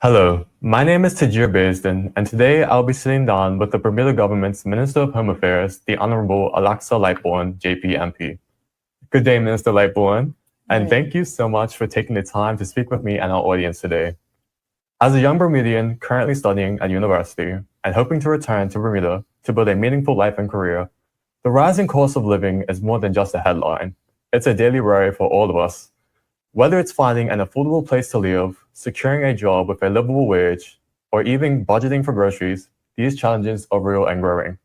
Hello, my name is Tajir Baisden, and today I'll be sitting down with the Bermuda government's Minister of Home Affairs, the Honorable Alexa Lightbourne, JP-MP. Good day, Minister Lightbourne, and thank you so much for taking the time to speak with me and our audience today. As a young Bermudian currently studying at university and hoping to return to Bermuda to build a meaningful life and career, the rising cost of living is more than just a headline. It's a daily worry for all of us. Whether it's finding an affordable place to live, securing a job with a livable wage, or even budgeting for groceries, these challenges are real and growing.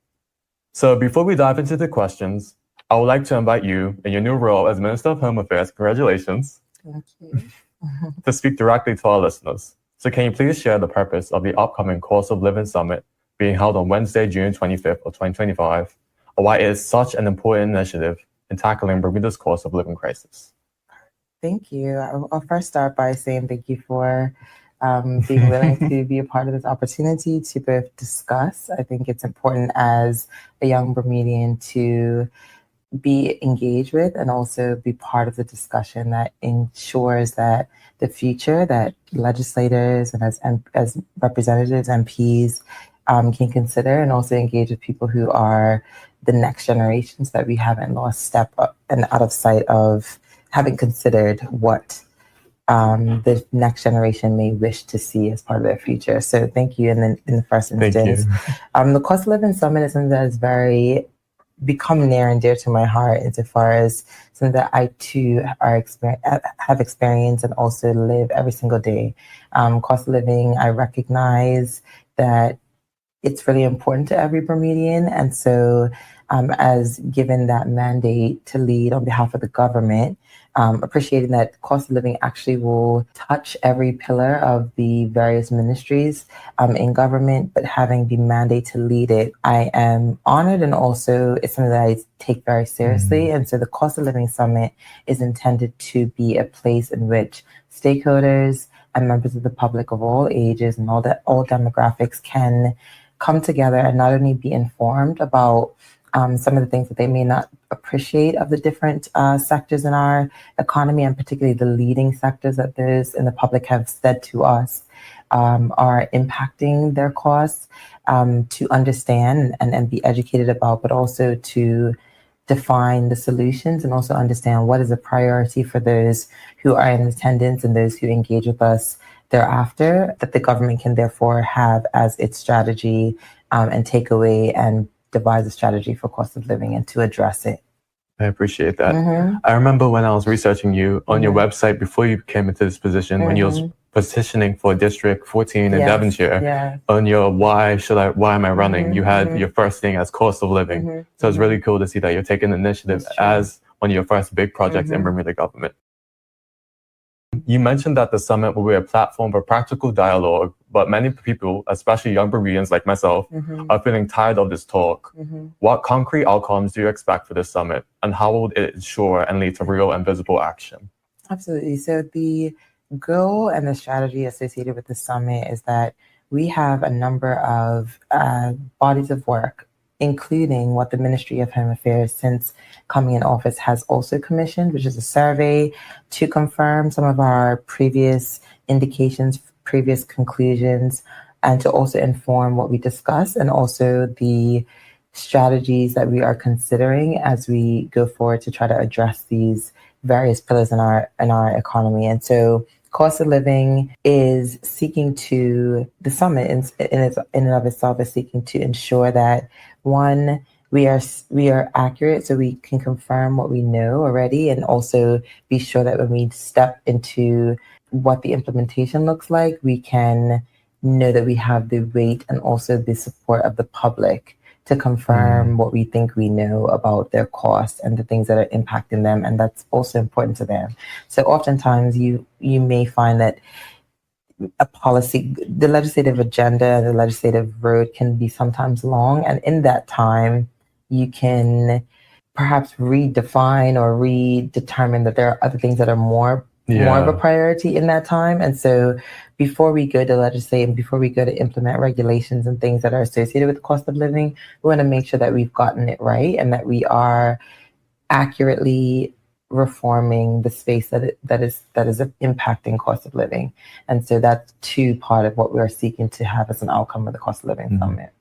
So before we dive into the questions, I would like to invite you in your new role as Minister of Home Affairs, congratulations, Thank you. to speak directly to our listeners. So can you please share the purpose of the upcoming Cost of Living Summit being held on Wednesday, June 25th of 2025, or why it is such an important initiative in tackling Bermuda's cost of living crisis? Thank you. I'll first start by saying thank you for being willing to be a part of this opportunity to both discuss. I think it's important as a young Bermudian to be engaged with and also be part of the discussion that ensures that the future that legislators and as representatives, MPs can consider and also engage with people who are the next generations that we haven't lost step up and out of sight of having considered what the next generation may wish to see as part of their future. So thank you in the first instance. The Cost of Living Summit is something that is very become near and dear to my heart insofar as something that I too have experienced and also live every single day. Cost of living, I recognize that it's really important to every Bermudian. And so as given that mandate to lead on behalf of the government, appreciating that cost of living actually will touch every pillar of the various ministries in government, but having the mandate to lead it, I am honored, and also it's something that I take very seriously. And so the Cost of Living Summit is intended to be a place in which stakeholders and members of the public of all ages and all demographics can come together and not only be informed about some of the things that they may not appreciate of the different sectors in our economy, and particularly the leading sectors that those in the public have said to us are impacting their costs, to understand and be educated about, but also to define the solutions and also understand what is a priority for those who are in attendance and those who engage with us thereafter, that the government can therefore have as its strategy and take away and devise a strategy for cost of living and to address it. I appreciate that. I remember when I was researching you on your website before you came into this position, when you was petitioning for District 14 in Devonshire, on your why am I running, you had your first thing as cost of living. So it's really cool to see that you're taking the initiative as one of your first big projects in Bermuda government. You mentioned that the summit will be a platform for practical dialogue, but many people, especially young Bermudians like myself, are feeling tired of this talk. What concrete outcomes do you expect for this summit, and how will it ensure and lead to real and visible action? Absolutely. So the goal and the strategy associated with the summit is that we have a number of bodies of work, including what the Ministry of Home Affairs, since coming in office, has also commissioned, which is a survey to confirm some of our previous indications, previous conclusions, and to also inform what we discuss, and also the strategies that we are considering as we go forward to try to address these various pillars in our economy. And so cost of living is seeking to, the summit in and of itself is seeking to ensure that, one, we are accurate so we can confirm what we know already, and also be sure that when we step into what the implementation looks like, we can know that we have the weight and also the support of the public to confirm what we think we know about their costs and the things that are impacting them, and that's also important to them. So oftentimes you may find that a policy, the legislative agenda, the legislative road can be sometimes long, and in that time you can perhaps redefine or redetermine that there are other things that are more of a priority in that time. And so before we go to legislate and before we go to implement regulations and things that are associated with the cost of living, we want to make sure that we've gotten it right and that we are accurately reforming the space that is impacting cost of living. And so that's too part of what we're seeking to have as an outcome of the cost of living summit.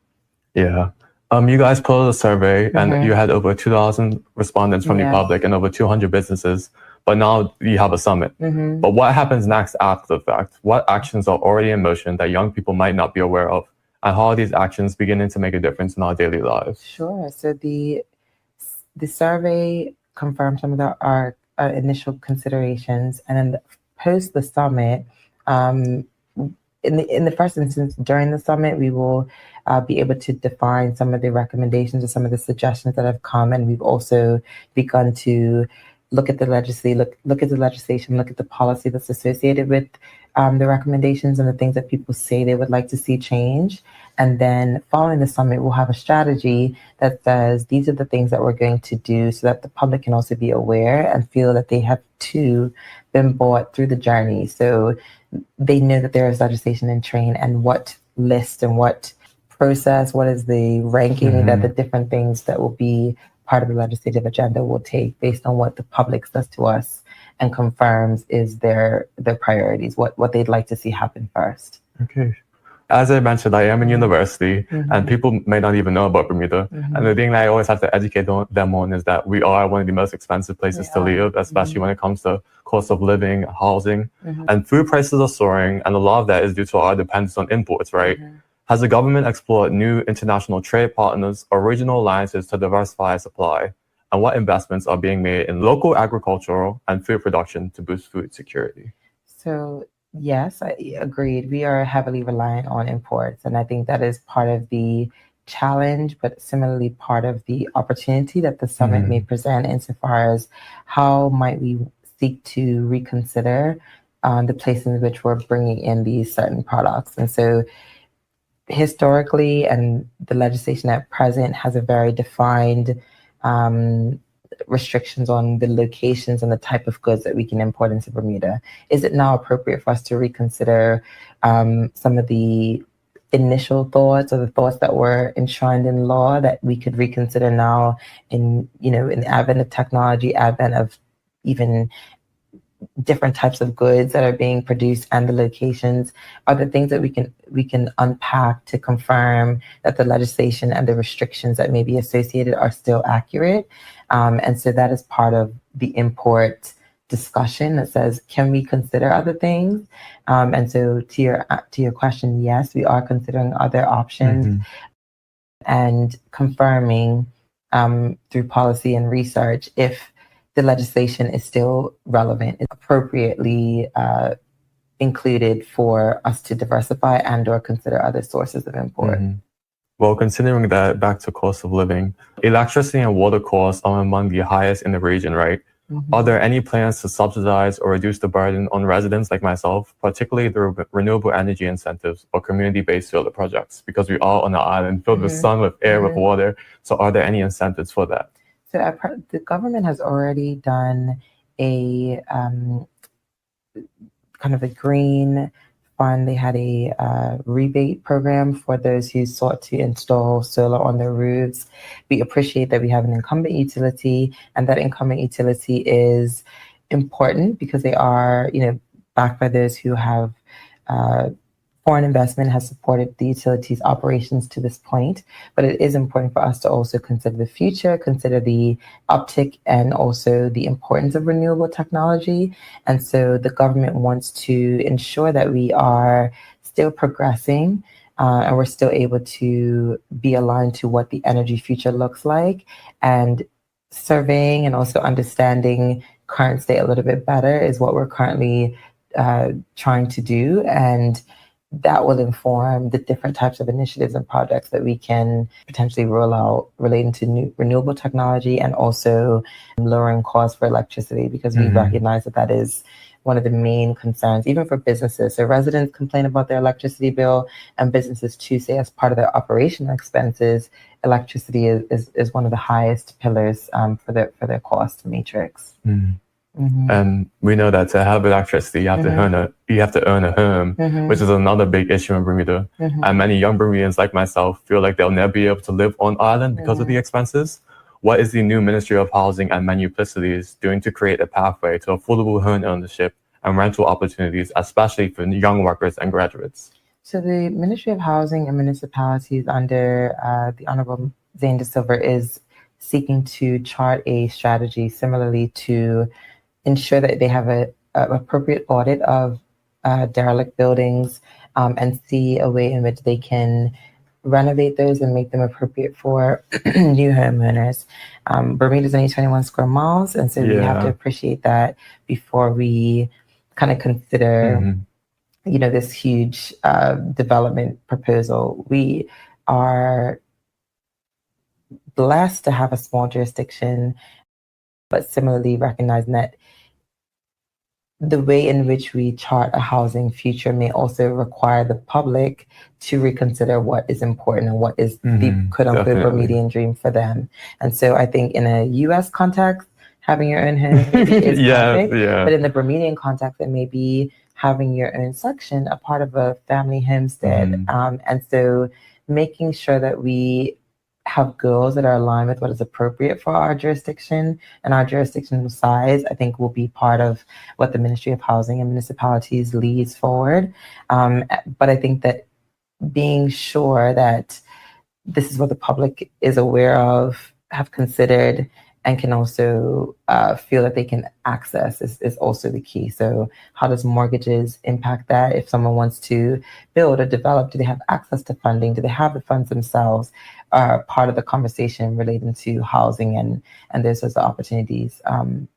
Yeah. You guys pulled a survey and you had over 2,000 respondents from the public and over 200 businesses, but now you have a summit. But what happens next after the fact? What actions are already in motion that young people might not be aware of? And how are these actions beginning to make a difference in our daily lives? Sure. So the survey confirmed some of our initial considerations, and then post the summit, in the first instance, during the summit, we will be able to define some of the recommendations or some of the suggestions that have come, and we've also begun to look at the legislation, look at the policy that's associated with the recommendations and the things that people say they would like to see change. And then following the summit, we'll have a strategy that says these are the things that we're going to do so that the public can also be aware and feel that they have too been brought through the journey. So they know that there is legislation in train and what list and what process, what is the ranking that the different things that will be part of the legislative agenda will take based on what the public says to us and confirms is their priorities, what they'd like to see happen first. Okay. As I mentioned, I am in university and people may not even know about Bermuda. And the thing that I always have to educate them on is that we are one of the most expensive places to live, especially when it comes to cost of living, housing, and food prices are soaring. And a lot of that is due to our dependence on imports, right? Has the government explored new international trade partners or regional alliances to diversify supply? And what investments are being made in local agricultural and food production to boost food security? So yes, I agreed. We are heavily reliant on imports, and I think that is part of the challenge, but similarly part of the opportunity that the summit may present insofar as how might we seek to reconsider the places in which we're bringing in these certain products. And so historically, and the legislation at present has a very defined restrictions on the locations and the type of goods that we can import into Bermuda. Is it now appropriate for us to reconsider some of the initial thoughts or the thoughts that were enshrined in law that we could reconsider now in the advent of technology, advent of even different types of goods that are being produced and the locations? Are the things that we can unpack to confirm that the legislation and the restrictions that may be associated are still accurate? And so that is part of the import discussion that says, can we consider other things? And so to your question, yes, we are considering other options and confirming through policy and research if the legislation is still relevant, is appropriately included for us to diversify and or consider other sources of import. Well, considering that, back to cost of living, electricity and water costs are among the highest in the region, right? Are there any plans to subsidize or reduce the burden on residents like myself, particularly through renewable energy incentives or community-based solar projects? Because we are on an island filled with sun, with air, with water. So are there any incentives for that? So the government has already done a kind of a green fund. They had a rebate program for those who sought to install solar on their roofs. We appreciate that we have an incumbent utility, and that incumbent utility is important because they are, backed by those who have foreign investment has supported the utility's operations to this point, but it is important for us to also consider the future, consider the uptick and also the importance of renewable technology. And so the government wants to ensure that we are still progressing and we're still able to be aligned to what the energy future looks like, and surveying and also understanding current state a little bit better is what we're currently trying to do. And that will inform the different types of initiatives and projects that we can potentially roll out relating to new renewable technology and also lowering costs for electricity, because we recognize that is one of the main concerns, even for businesses. So residents complain about their electricity bill, and businesses too say as part of their operational expenses, electricity is one of the highest pillars for their cost matrix. And we know that to have electricity, you have to earn a home, which is another big issue in Bermuda. And many young Bermudians like myself feel like they'll never be able to live on island because of the expenses. what is the new Ministry of Housing and Municipalities doing to create a pathway to affordable home ownership and rental opportunities, especially for young workers and graduates? So the Ministry of Housing and Municipalities under the Honorable Zane De Silva is seeking to chart a strategy similarly to ensure that they have a appropriate audit of derelict buildings and see a way in which they can renovate those and make them appropriate for new homeowners. Bermuda is only 21 square miles, and so we have to appreciate that before we kind of consider this huge development proposal. We are blessed to have a small jurisdiction, but similarly recognizing that the way in which we chart a housing future may also require the public to reconsider what is important and what is the quote-unquote Bermudian dream for them. And so I think in a U.S. context, having your own home maybe is perfect, but in the Bermudian context, it may be having your own section, a part of a family homestead. And so making sure that we have goals that are aligned with what is appropriate for our jurisdiction and our jurisdictional size, I think will be part of what the Ministry of Housing and Municipalities leads forward. But I think that being sure that this is what the public is aware of, have considered, and can also feel that they can access is also the key. So how does mortgages impact that? If someone wants to build or develop, do they have access to funding? Do they have the funds themselves? Part of the conversation relating to housing and those sorts of opportunities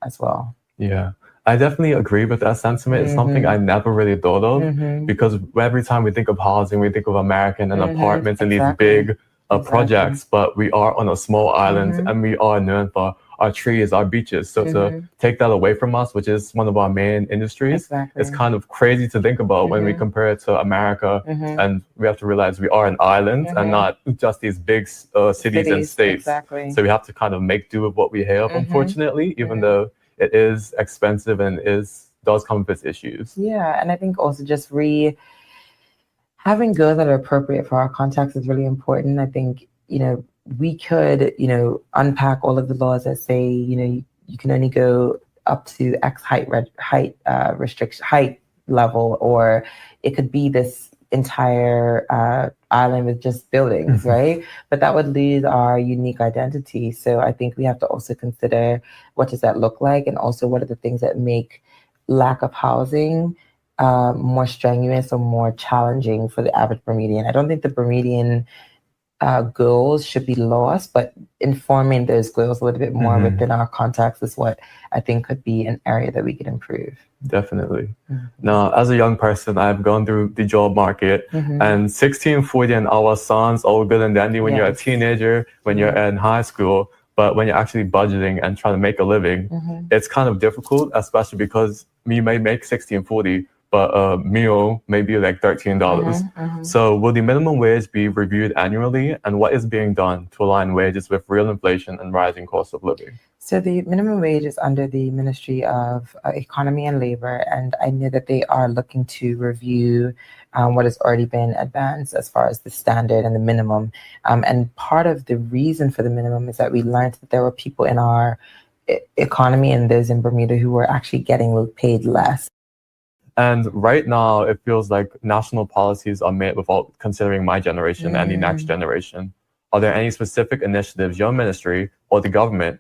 as well. Yeah, I definitely agree with that sentiment. It's something I never really thought of because every time we think of housing, we think of American and apartments and these big projects, but we are on a small island and we are known for our trees, our beaches. So to take that away from us, which is one of our main industries, it's kind of crazy to think about when we compare it to America. And we have to realize we are an island and not just these big cities and states. So we have to kind of make do with what we have, unfortunately, even though it is expensive and does come with its issues. Yeah, and I think also just having goals that are appropriate for our context is really important. I think, we could, unpack all of the laws that say, you can only go up to X height restriction, height level, or it could be this entire island with just buildings, right? But that would lose our unique identity. So I think we have to also consider what does that look like, and also what are the things that make lack of housing more strenuous or more challenging for the average Bermudian. I don't think the Bermudian goals should be lost, but informing those goals a little bit more within our context is what I think could be an area that we could improve. Definitely. Now, as a young person, I've gone through the job market, and 1640 an hour sounds all good and dandy when you're a teenager, when you're in high school, but when you're actually budgeting and trying to make a living, it's kind of difficult, especially because you may make 1640, but a meal may be like $13. So will the minimum wage be reviewed annually, and what is being done to align wages with real inflation and rising cost of living? So the minimum wage is under the Ministry of Economy and Labor, and I know that they are looking to review what has already been advanced as far as the standard and the minimum. And part of the reason for the minimum is that we learned that there were people in our economy and those in Bermuda who were actually getting paid less. And right now, it feels like national policies are made without considering my generation and the next generation. Are there any specific initiatives your ministry or the government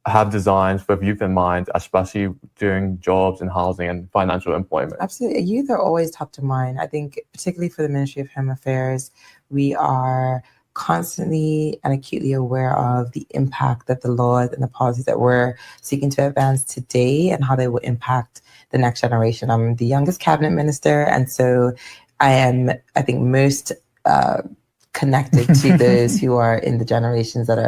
have designed with youth in mind, especially during jobs and housing and financial employment? Absolutely. Youth are always top to mind. I think particularly for the Ministry of Home Affairs, we are constantly and acutely aware of the impact that the laws and the policies that we're seeking to advance today and how they will impact the next generation. I'm the youngest cabinet minister, and so I am, I think, most connected to those who are in the generations that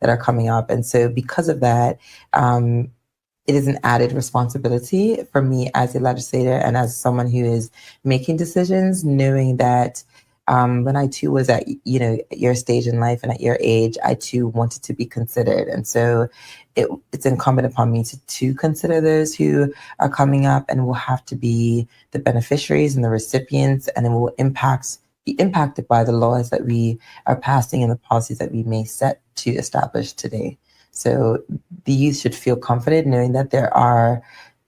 are coming up. And so because of that, it is an added responsibility for me as a legislator and as someone who is making decisions, knowing that when I too was at your stage in life and at your age, I too wanted to be considered. And so it's incumbent upon me to consider those who are coming up and will have to be the beneficiaries and the recipients, and it will be impacted by the laws that we are passing and the policies that we may set to establish today. So the youth should feel confident knowing that there are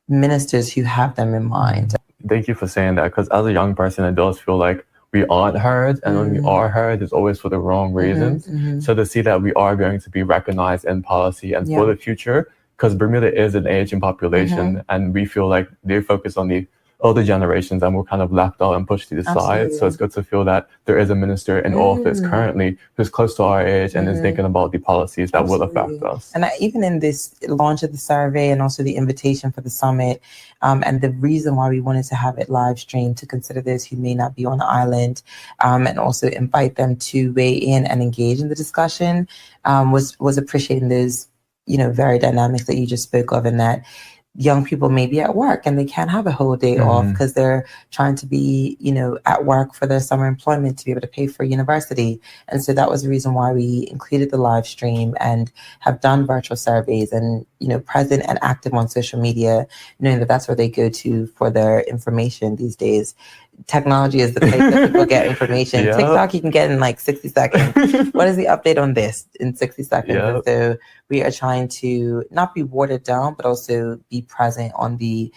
ministers who have them in mind. Thank you for saying that, because as a young person, it does feel like we aren't heard, and when we are heard, it's always for the wrong reasons. So to see that we are going to be recognized in policy and for the future, because Bermuda is an aging population, and we feel like they focus on the older generations, and we're kind of left out and pushed to the side. So it's good to feel that there is a minister in office currently who's close to our age and is thinking about the policies that will affect us. And even in this launch of the survey and also the invitation for the summit, and the reason why we wanted to have it live streamed to consider those who may not be on the island, and also invite them to weigh in and engage in the discussion, was appreciating those, very dynamics that you just spoke of, and that young people may be at work and they can't have a whole day off because they're trying to be, at work for their summer employment to be able to pay for university. And so that was the reason why we included the live stream and have done virtual surveys and, present and active on social media, knowing that that's where they go to for their information these days. Technology is the place that people get information. TikTok, you can get in like 60 seconds. What is the update on this in 60 seconds? And so we are trying to not be watered down, but also be present on the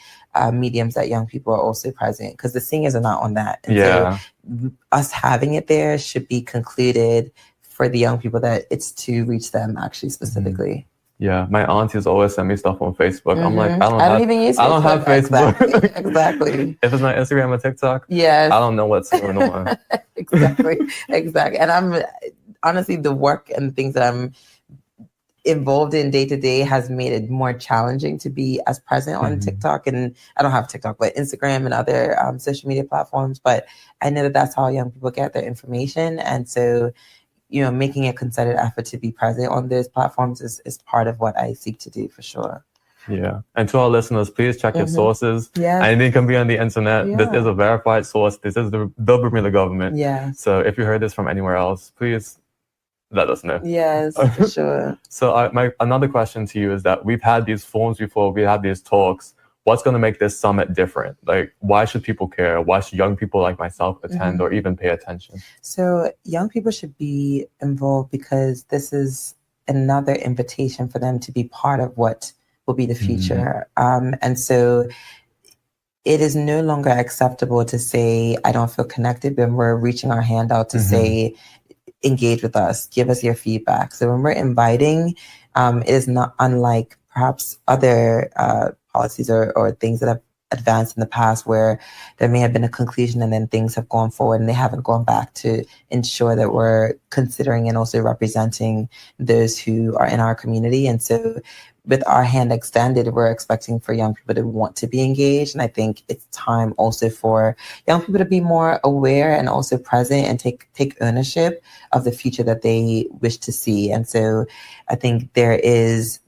mediums that young people are also present, because the singers are not on that. And so us having it there should be concluded for the young people that it's to reach them actually specifically. Yeah, my aunties always send me stuff on Facebook. I'm like, I don't even use Facebook. I don't have Facebook. Exactly. If it's not Instagram or TikTok, I don't know what's going on. Exactly. And I'm honestly, the work and things that I'm involved in day to day has made it more challenging to be as present on TikTok. And I don't have TikTok, but Instagram and other social media platforms. But I know that that's how young people get their information. And so, making a concerted effort to be present on those platforms is part of what I seek to do for sure. Yeah. And to our listeners, please check your sources. Anything can be on the internet. This is a verified source. This is the Bermuda government. So if you heard this from anywhere else, please let us know. Yes, for sure. So another question to you is that we've had these forums before, we had these talks. What's going to make this summit different? Like, why should people care? Why should young people like myself attend or even pay attention? So young people should be involved because this is another invitation for them to be part of what will be the future. And so it is no longer acceptable to say, I don't feel connected when we're reaching our hand out to say, engage with us, give us your feedback. So when we're inviting, it is not unlike perhaps other policies or things that have advanced in the past where there may have been a conclusion and then things have gone forward and they haven't gone back to ensure that we're considering and also representing those who are in our community. And so with our hand extended, we're expecting for young people to want to be engaged. And I think it's time also for young people to be more aware and also present and take ownership of the future that they wish to see. And so I think there is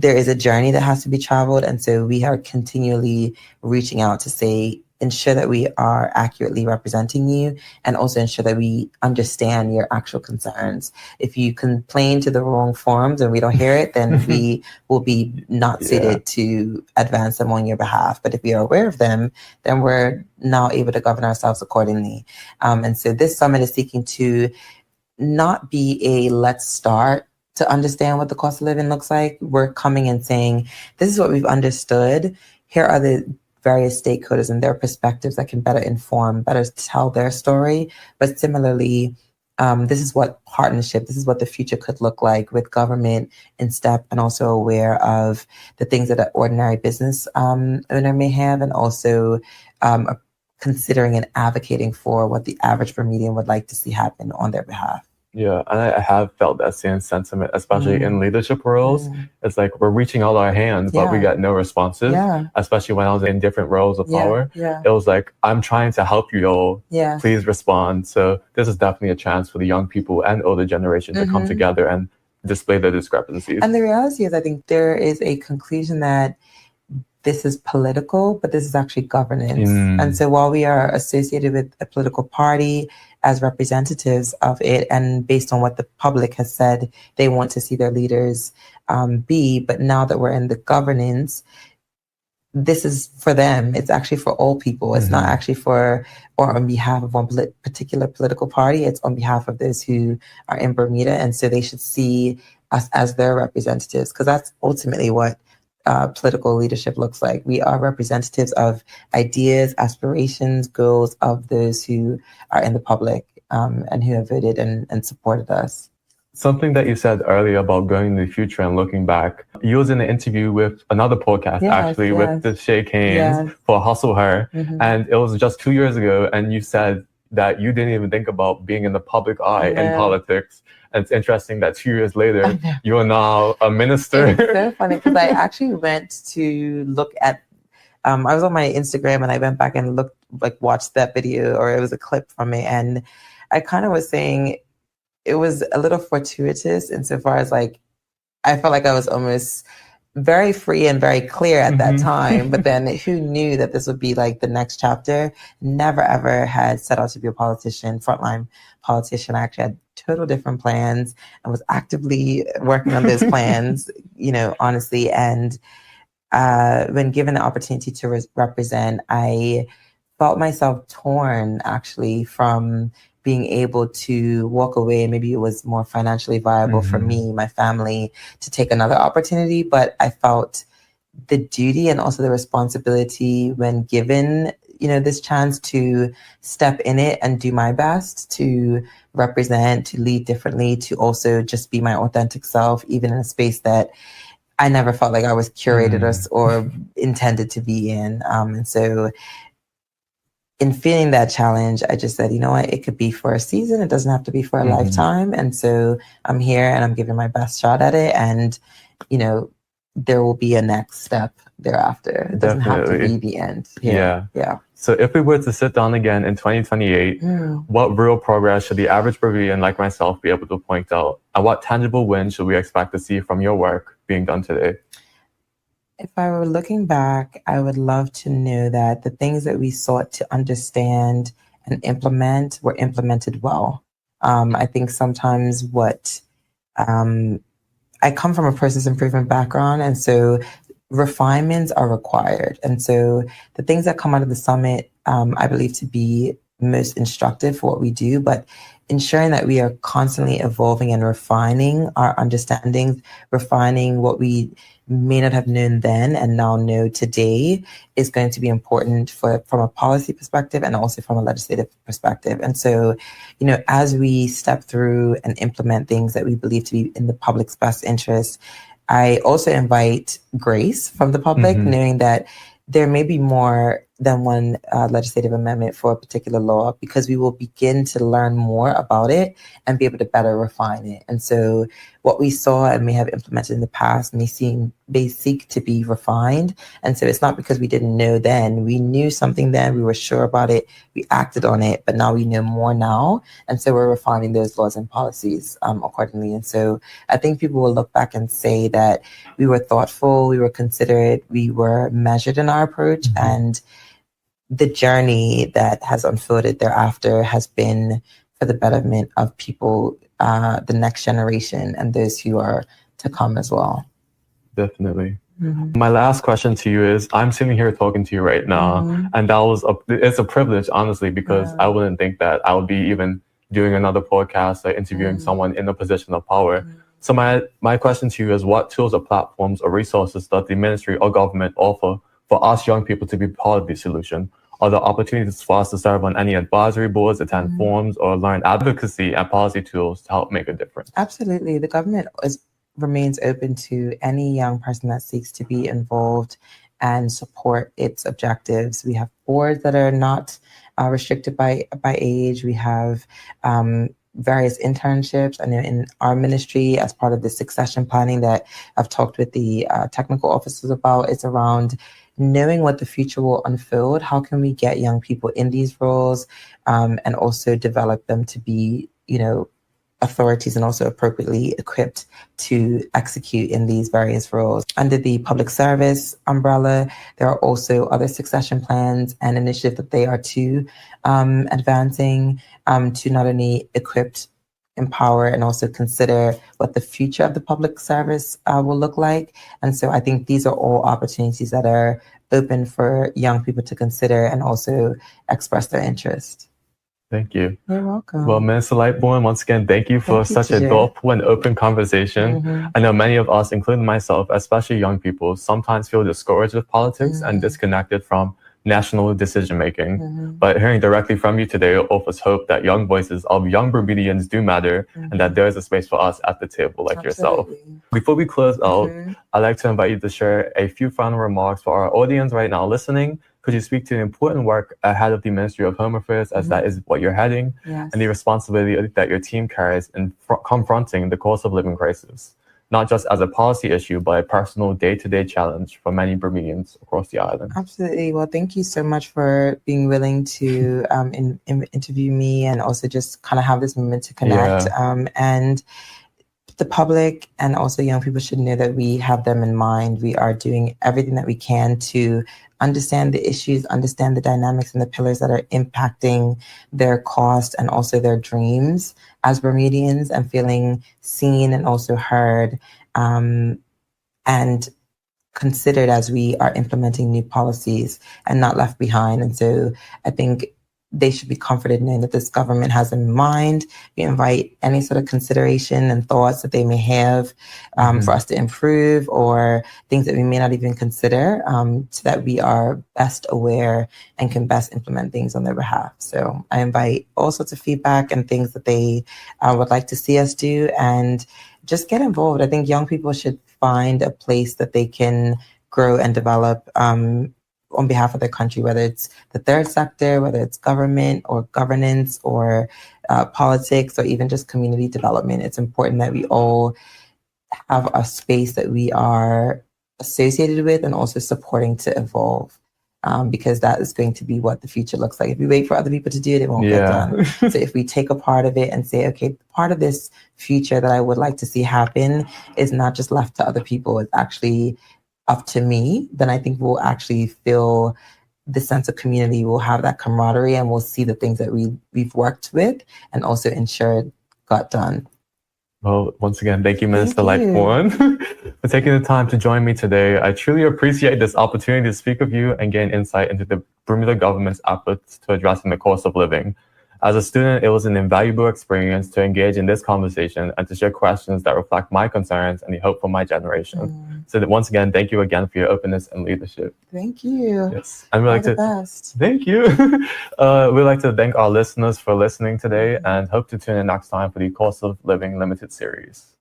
a journey that has to be traveled. And so we are continually reaching out to say, ensure that we are accurately representing you and also ensure that we understand your actual concerns. If you complain to the wrong forums and we don't hear it, then we will be not suited to advance them on your behalf. But if we are aware of them, then we're now able to govern ourselves accordingly. And so this summit is seeking to not be a let's start to understand what the cost of living looks like. We're coming and saying, this is what we've understood. Here are the various stakeholders and their perspectives that can better inform, better tell their story. But similarly, this is what partnership, this is what the future could look like with government in step and also aware of the things that an ordinary business owner may have, and also considering and advocating for what the average Bermudian would like to see happen on their behalf. Yeah, and I have felt that same sentiment, especially in leadership roles. It's like we're reaching out our hands, but we got no responses, especially when I was in different roles of power. It was like, I'm trying to help you all. Please respond. So this is definitely a chance for the young people and older generation to come together and display the discrepancies. And the reality is, I think there is a conclusion that this is political, but this is actually governance. And so while we are associated with a political party as representatives of it, and based on what the public has said they want to see their leaders be, but now that we're in the governance, this is for them. It's actually for all people. It's not actually for or on behalf of one particular political party. It's on behalf of those who are in Bermuda. And so they should see us as their representatives, because that's ultimately what political leadership looks like. We are representatives of ideas, aspirations, goals of those who are in the public and who have voted and supported us. Something that you said earlier about going in the future and looking back, you was in an interview with another podcast, actually, with the Shay Kanes for Hustle Her. And it was just 2 years ago. And you said that you didn't even think about being in the public eye in politics. And it's interesting that 2 years later, you are now a minister. It's so funny because I actually went to look at, I was on my Instagram and I went back and watched that video, or it was a clip from it. And I kind of was saying, it was a little fortuitous insofar as I felt like I was almost very free and very clear at that time. But then who knew that this would be the next chapter? Never ever had set out to be a politician, frontline politician. I actually had total different plans and was actively working on those plans, honestly. And when given the opportunity to represent, I felt myself torn actually from being able to walk away. Maybe it was more financially viable for me, my family, to take another opportunity. But I felt the duty and also the responsibility when given, this chance to step in it and do my best to represent, to lead differently, to also just be my authentic self, even in a space that I never felt like I was curated or intended to be in. And so in feeling that challenge, I just said, you know what, it could be for a season. It doesn't have to be for a lifetime. And so I'm here and I'm giving my best shot at it. And, there will be a next step thereafter. It doesn't have to be the end. Yeah. So if we were to sit down again in 2028, what real progress should the average Bermudian like myself be able to point out? And what tangible wins should we expect to see from your work being done today? If I were looking back, I would love to know that the things that we sought to understand and implement were implemented well. I think sometimes I come from a process improvement background, and so refinements are required. And so the things that come out of the summit, I believe to be most instructive for what we do, but ensuring that we are constantly evolving and refining our understandings, refining what we may not have known then and now know today is going to be important from a policy perspective and also from a legislative perspective. And so, as we step through and implement things that we believe to be in the public's best interest, I also invite grace from the public, knowing that there may be more than one legislative amendment for a particular law, because we will begin to learn more about it and be able to better refine it. And so what we saw and may have implemented in the past may seek to be refined. And so it's not because we didn't know then. We knew something then, we were sure about it, we acted on it, but now we know more now. And so we're refining those laws and policies accordingly. And so I think people will look back and say that we were thoughtful, we were considerate, we were measured in our approach, and the journey that has unfolded thereafter has been for the betterment of people, the next generation, and those who are to come as well. Definitely. My last question to you is, I'm sitting here talking to you right now, and it's a privilege, honestly, because I wouldn't think that I would be even doing another podcast or interviewing someone in a position of power. So my question to you is, what tools or platforms or resources does the ministry or government offer for us young people to be part of the solution? Are there opportunities for us to serve on any advisory boards, attend forums, or learn advocacy and policy tools to help make a difference? Absolutely. The government remains open to any young person that seeks to be involved and support its objectives. We have boards that are not restricted by age. We have various internships. I know in our ministry, as part of the succession planning that I've talked with the technical officers about, it's around knowing what the future will unfold. How can we get young people in these roles and also develop them to be, authorities and also appropriately equipped to execute in these various roles. Under the public service umbrella, there are also other succession plans and initiatives that they are advancing to not only equip, empower, and also consider what the future of the public service will look like. And so I think these are all opportunities that are open for young people to consider and also express their interest. Thank you. You're welcome. Well, Minister Lightbourne, once again, thank you for Thank you, such a Tajir. thoughtful and open conversation. I know many of us, including myself, especially young people, sometimes feel discouraged with politics and disconnected from national decision making. But hearing directly from you today offers hope that young voices of young Bermudians do matter and that there is a space for us at the table like yourself. Before we close out, I'd like to invite you to share a few final remarks for our audience right now listening. Could you speak to the important work ahead of the Ministry of Home Affairs, as that is what you're heading, and the responsibility that your team carries in confronting the cost of living crisis, not just as a policy issue, but a personal day-to-day challenge for many Bermudians across the island? Absolutely. Well, thank you so much for being willing to interview me and also just kind of have this moment to connect. And the public and also young people should know that we have them in mind. We are doing everything that we can to understand the issues, understand the dynamics and the pillars that are impacting their cost and also their dreams as Bermudians, and feeling seen and also heard and considered as we are implementing new policies and not left behind. And so I think they should be comforted knowing that this government has in mind. We invite any sort of consideration and thoughts that they may have for us to improve, or things that we may not even consider, so that we are best aware and can best implement things on their behalf. So I invite all sorts of feedback and things that they would like to see us do, and just get involved. I think young people should find a place that they can grow and develop on behalf of their country, whether it's the third sector, whether it's government or governance or politics, or even just community development. It's important that we all have a space that we are associated with and also supporting to evolve, because that is going to be what the future looks like. If we wait for other people to do it, it won't get done. So if we take a part of it and say, okay, part of this future that I would like to see happen is not just left to other people, it's actually up to me, then I think we'll actually feel the sense of community. We'll have that camaraderie, and we'll see the things that we've worked with and also ensured got done. Well, once again, thank you, Minister Lightbourne, for taking the time to join me today. I truly appreciate this opportunity to speak with you and gain insight into the Bermuda government's efforts to addressing the cost of living. As a student, it was an invaluable experience to engage in this conversation and to share questions that reflect my concerns and the hope for my generation. So that once again, thank you again for your openness and leadership. Thank you. Yes, and we'd like to best. Thank you. We'd like to thank our listeners for listening today, and hope to tune in next time for the Cost of Living Limited series.